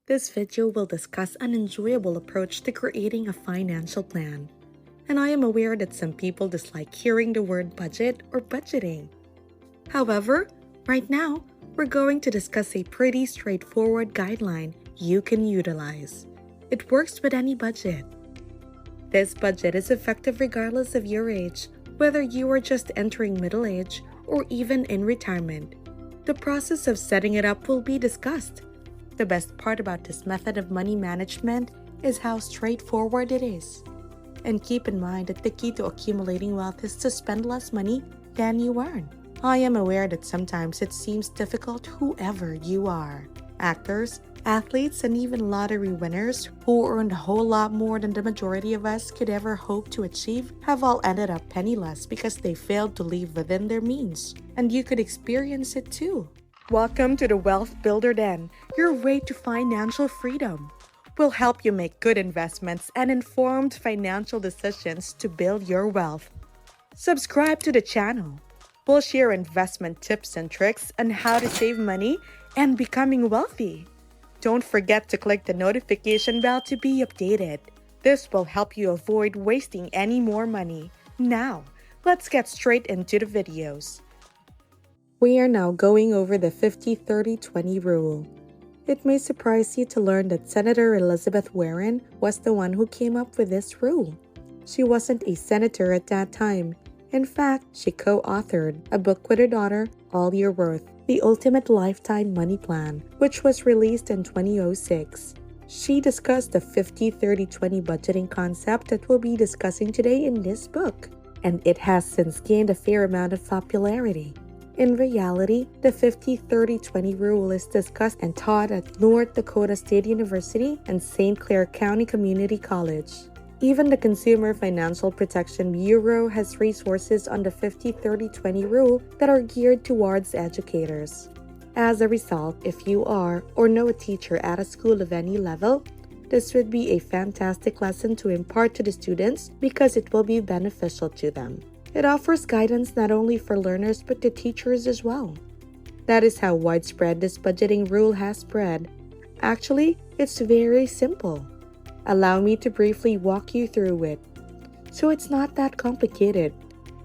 This video will discuss an enjoyable approach to creating a financial plan. And I am aware that some people dislike hearing the word budget or budgeting. However, right now, we're going to discuss a pretty straightforward guideline you can utilize. It works with any budget. This budget is effective regardless of your age, whether you are just entering middle age or even in retirement. The process of setting it up will be discussed. The best part about this method of money management is how straightforward it is. And keep in mind that the key to accumulating wealth is to spend less money than you earn. I am aware that sometimes it seems difficult, whoever you are. Actors, athletes, and even lottery winners who earned a whole lot more than the majority of us could ever hope to achieve have all ended up penniless because they failed to live within their means. And you could experience it too. Welcome to the Wealth Builder Den, your way to financial freedom. We'll help you make good investments and informed financial decisions to build your wealth. Subscribe to the channel. We'll share investment tips and tricks on how to save money and becoming wealthy. Don't forget to click the notification bell to be updated. This will help you avoid wasting any more money. Now, let's get straight into the videos. We are now going over the 50-30-20 rule. It may surprise you to learn that Senator Elizabeth Warren was the one who came up with this rule. She wasn't a senator at that time. In fact, she co-authored a book with her daughter, All Your Worth, The Ultimate Lifetime Money Plan, which was released in 2006. She discussed the 50-30-20 budgeting concept that we'll be discussing today in this book, and it has since gained a fair amount of popularity. In reality, the 50-30-20 rule is discussed and taught at North Dakota State University and St. Clair County Community College. Even the Consumer Financial Protection Bureau has resources on the 50-30-20 rule that are geared towards educators. As a result, if you are or know a teacher at a school of any level, this would be a fantastic lesson to impart to the students because it will be beneficial to them. It offers guidance not only for learners but to teachers as well. That is how widespread this budgeting rule has spread. Actually, it's very simple. Allow me to briefly walk you through it. So it's not that complicated.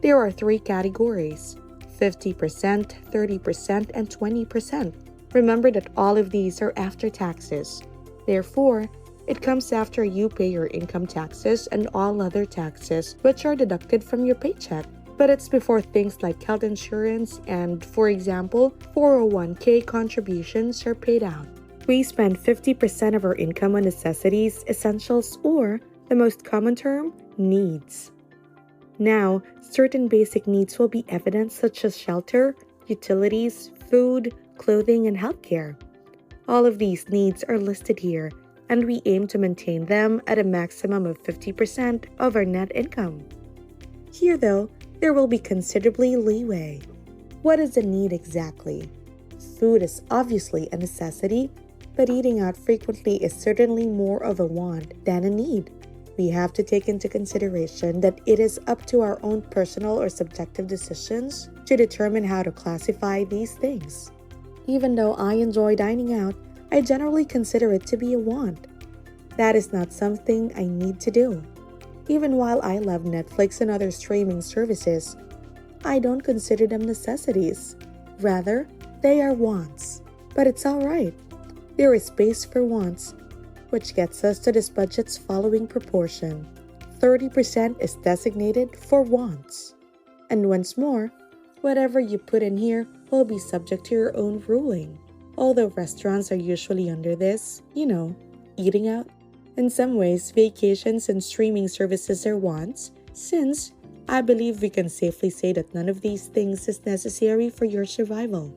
There are 3 categories: 50%, 30%, and 20%. Remember that all of these are after taxes. Therefore, it comes after you pay your income taxes and all other taxes, which are deducted from your paycheck. But it's before things like health insurance and, for example, 401k contributions are paid out. We spend 50% of our income on necessities, essentials, or, the most common term, needs. Now, certain basic needs will be evident such as shelter, utilities, food, clothing, and healthcare. All of these needs are listed here, and we aim to maintain them at a maximum of 50% of our net income. Here, though, there will be considerably leeway. What is a need exactly? Food is obviously a necessity, but eating out frequently is certainly more of a want than a need. We have to take into consideration that it is up to our own personal or subjective decisions to determine how to classify these things. Even though I enjoy dining out, I generally consider it to be a want. That is not something I need to do. Even while I love Netflix and other streaming services, I don't consider them necessities. Rather, they are wants. But it's alright. There is space for wants, which gets us to this budget's following proportion. 30% is designated for wants. And once more, whatever you put in here will be subject to your own ruling. Although restaurants are usually under this, eating out. In some ways, vacations and streaming services are wants, since I believe we can safely say that none of these things is necessary for your survival.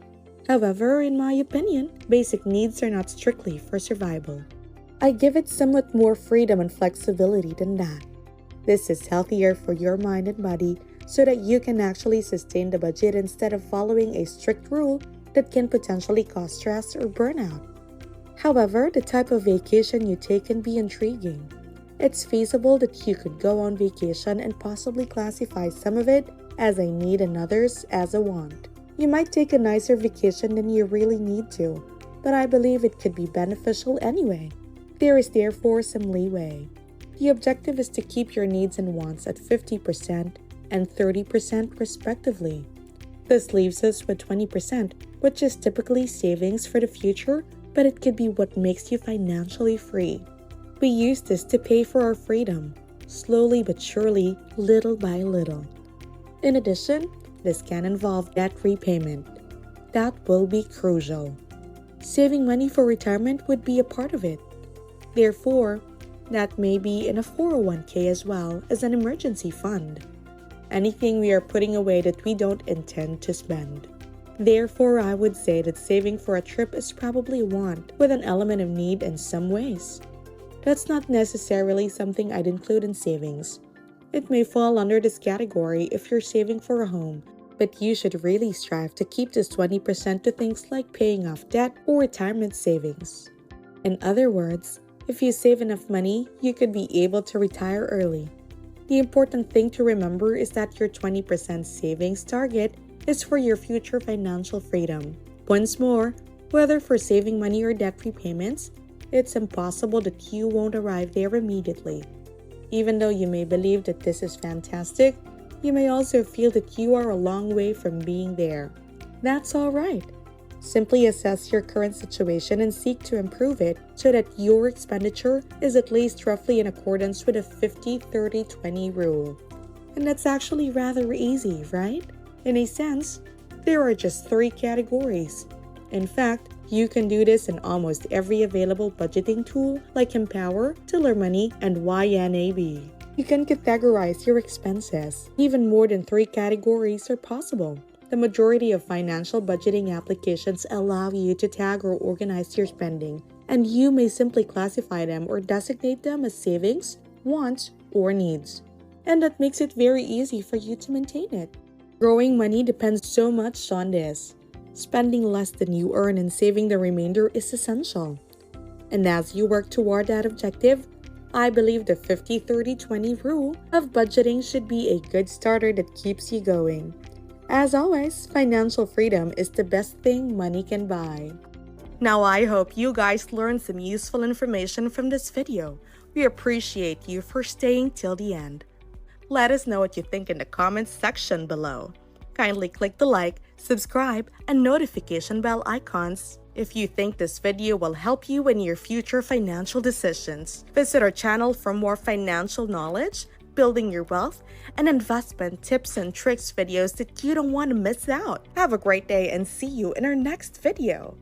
However, in my opinion, basic needs are not strictly for survival. I give it somewhat more freedom and flexibility than that. This is healthier for your mind and body so that you can actually sustain the budget instead of following a strict rule that can potentially cause stress or burnout. However, the type of vacation you take can be intriguing. It's feasible that you could go on vacation and possibly classify some of it as a need and others as a want. You might take a nicer vacation than you really need to, but I believe it could be beneficial anyway. There is therefore some leeway. The objective is to keep your needs and wants at 50% and 30% respectively. This leaves us with 20%, which is typically savings for the future, but it could be what makes you financially free. We use this to pay for our freedom, slowly but surely, little by little. In addition, this can involve debt repayment. That will be crucial. Saving money for retirement would be a part of it. Therefore, that may be in a 401k as well as an emergency fund. Anything we are putting away that we don't intend to spend. Therefore, I would say that saving for a trip is probably a want with an element of need in some ways. That's not necessarily something I'd include in savings. It may fall under this category if you're saving for a home, but you should really strive to keep this 20% to things like paying off debt or retirement savings. In other words, if you save enough money, you could be able to retire early. The important thing to remember is that your 20% savings target is for your future financial freedom. Once more, whether for saving money or debt repayments, it's impossible that you won't arrive there immediately. Even though you may believe that this is fantastic, you may also feel that you are a long way from being there. That's all right. Simply assess your current situation and seek to improve it so that your expenditure is at least roughly in accordance with a 50-30-20 rule. And that's actually rather easy, right? In a sense, there are just 3 categories. In fact, you can do this in almost every available budgeting tool like Empower, Tiller Money, and YNAB. You can categorize your expenses. Even more than 3 categories are possible. The majority of financial budgeting applications allow you to tag or organize your spending, and you may simply classify them or designate them as savings, wants, or needs. And that makes it very easy for you to maintain it. Growing money depends so much on this. Spending less than you earn and saving the remainder is essential. And as you work toward that objective, I believe the 50-30-20 rule of budgeting should be a good starter that keeps you going. As always, financial freedom is the best thing money can buy. Now I hope you guys learned some useful information from this video. We appreciate you for staying till the end. Let us know what you think in the comments section below. Kindly click the like, subscribe, and notification bell icons if you think this video will help you in your future financial decisions. Visit our channel for more financial knowledge, building your wealth, and investment tips and tricks videos that you don't want to miss out. Have a great day and see you in our next video.